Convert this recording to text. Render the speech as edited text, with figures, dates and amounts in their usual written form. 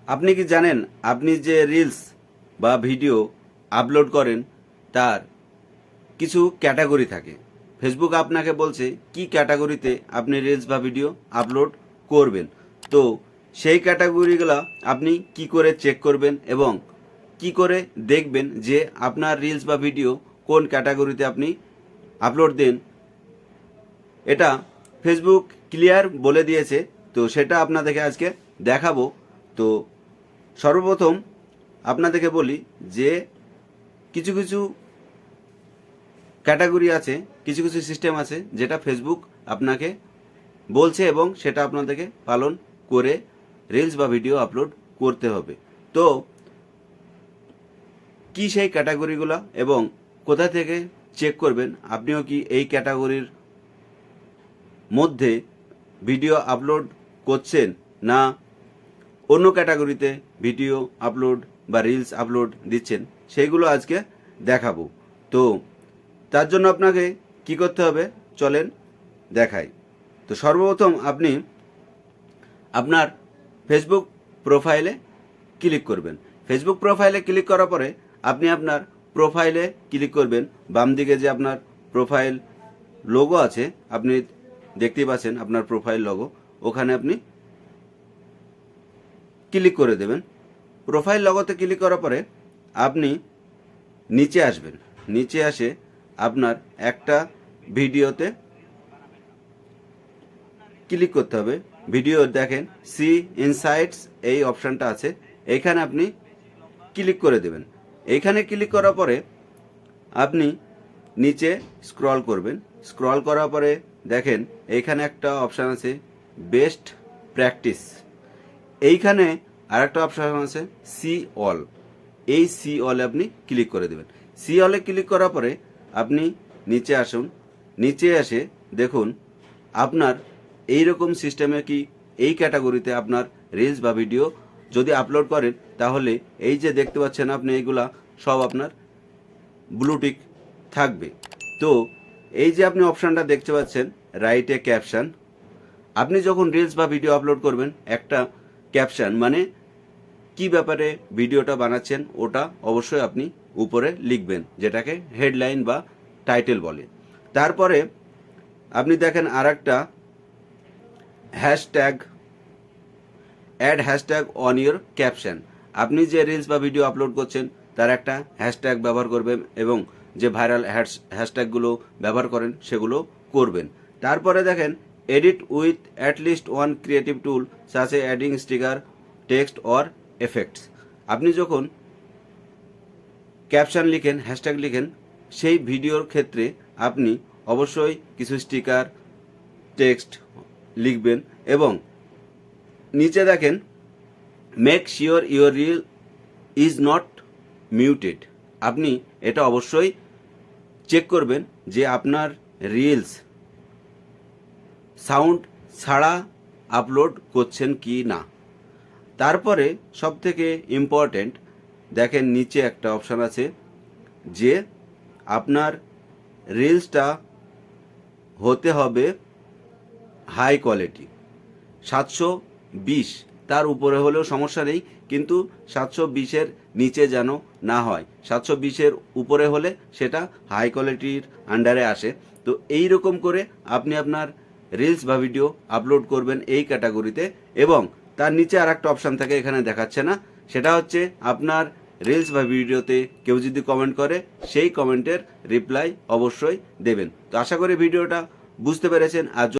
আপনি কি জানেন আপনি যে রিলস বা ভিডিও আপলোড করেন তার কিছু ক্যাটাগরি থাকে। ফেসবুক আপনাকে বলছে কি ক্যাটাগরিতে আপনি রিলস বা ভিডিও আপলোড করবেন। তো সেই ক্যাটাগরিগুলো আপনি কি করে চেক করবেন এবং কি করে দেখবেন যে আপনার রিলস বা ভিডিও কোন ক্যাটাগরিতে আপনি আপলোড দেন, এটা ফেসবুক ক্লিয়ার বলে দিয়েছে। তো সেটা আপনাদেরকে আজকে দেখাবো। তো সর্বপ্রথম আপনাদেরকে বলি যে কিছু কিছু ক্যাটাগরি আছে, কিছু কিছু সিস্টেম আছে যেটা ফেসবুক আপনাকে বলছে এবং সেটা আপনাদেরকে পালন করে রিলস বা ভিডিও আপলোড করতে হবে। তো কি সেই ক্যাটাগরিগুলো এবং কোথা থেকে চেক করবেন আপনিও কি এই ক্যাটাগরির মধ্যে ভিডিও আপলোড করছেন না অন্য ক্যাটাগরিতে ভিডিও আপলোড বা রিলস আপলোড দিচ্ছেন, সেইগুলো আজকে দেখাবো। তো তার জন্য আপনাকে কি করতে হবে চলেন দেখাই। তো সর্বপ্রথম আপনি আপনার ফেসবুক প্রোফাইলে ক্লিক করবেন। ফেসবুক প্রোফাইলে ক্লিক করার পরে আপনি আপনার প্রোফাইলে ক্লিক করবেন। বাম দিকে যে আপনার প্রোফাইল লোগো আছে আপনি দেখতেই পাচ্ছেন, আপনার প্রোফাইল লোগো, ওখানে আপনি ক্লিক করে দেবেন। প্রোফাইল লোগোতে ক্লিক করার পরে আপনি নিচে আসবেন। নিচে আসে আপনার একটা ভিডিওতে ক্লিক করতে হবে। ভিডিও দেখেন সি ইনসাইটস এই অপশানটা আছে, এইখানে আপনি ক্লিক করে দেবেন। এইখানে ক্লিক করার পরে আপনি নিচে স্ক্রল করবেন। স্ক্রল করার পরে দেখেন এইখানে একটা অপশান আছে বেস্ট প্র্যাকটিস। এইখানে আরেকটা অপশান আছে সি অল। এই সি অলে আপনি ক্লিক করে দেবেন। সি অলে ক্লিক করার পরে আপনি নিচে আসুন। নিচে এসে দেখুন আপনার এই রকম সিস্টেমে কি এই ক্যাটাগরিতে আপনার রিলস বা ভিডিও যদি আপলোড করেন তাহলে এই যে দেখতে পাচ্ছেন আপনি এইগুলা সব আপনার ব্লুটিক থাকবে। তো এই যে আপনি অপশানটা দেখতে পাচ্ছেন রাইটে ক্যাপশন, আপনি যখন রিলস বা ভিডিও আপলোড করবেন একটা ক্যাপশন মানে কি ব্যাপারে ভিডিওটা বানাচ্ছেন ওটা অবশ্যই আপনি উপরে লিখবেন, যেটাকে হেডলাইন বা টাইটেল বলে। তারপরে আপনি দেখেন আর একটা hashtag, add hashtag on your caption. আপনি যে রিলস বা ভিডিও আপলোড করছেন তার একটা হ্যাশট্যাগ ব্যবহার করবেন এবং যে ভাইরাল হ্যাশট্যাগুলো ব্যবহার করেন সেগুলো করবেন। তারপরে দেখেন edit with at least one creative tool সাচে adding sticker, text or effects. আপনি যখন ক্যাপশন লিখেন, হ্যাশট্যাগ লিখেন, সেই ভিডিওর ক্ষেত্রে আপনি অবশ্যই কিছু স্টিকার, টেক্সট লিখবেন এবং নিচে দেখেন make sure your reel is not muted. আপনি এটা অবশ্যই চেক করবেন যে আপনার রিলস সাউন্ড ছাড়া আপলোড করছেন কি না। তারপরে সবথেকে ইম্পর্ট্যান্ট দেখেন নিচে একটা অপশান আছে যে আপনার রিলসটা হতে হবে হাই কোয়ালিটি 720, তার উপরে হলেও সমস্যা নেই, কিন্তু 720-এর নিচে যেন না হয়। 720-এর উপরে হলে সেটা হাই কোয়ালিটির আন্ডারে আসে। তো এই রকম করে আপনি আপনার রিলস বা ভিডিও আপলোড করবেন এই ক্যাটাগরিতে। এবং তার নিচে আর একটা অপশান থাকে, এখানে দেখাচ্ছে না, সেটা হচ্ছে আপনার রিলস বা ভিডিওতে কেউ যদি কমেন্ট করে সেই কমেন্টের রিপ্লাই অবশ্যই দেবেন। তো আশা করি ভিডিওটা বুঝতে পেরেছেন। আর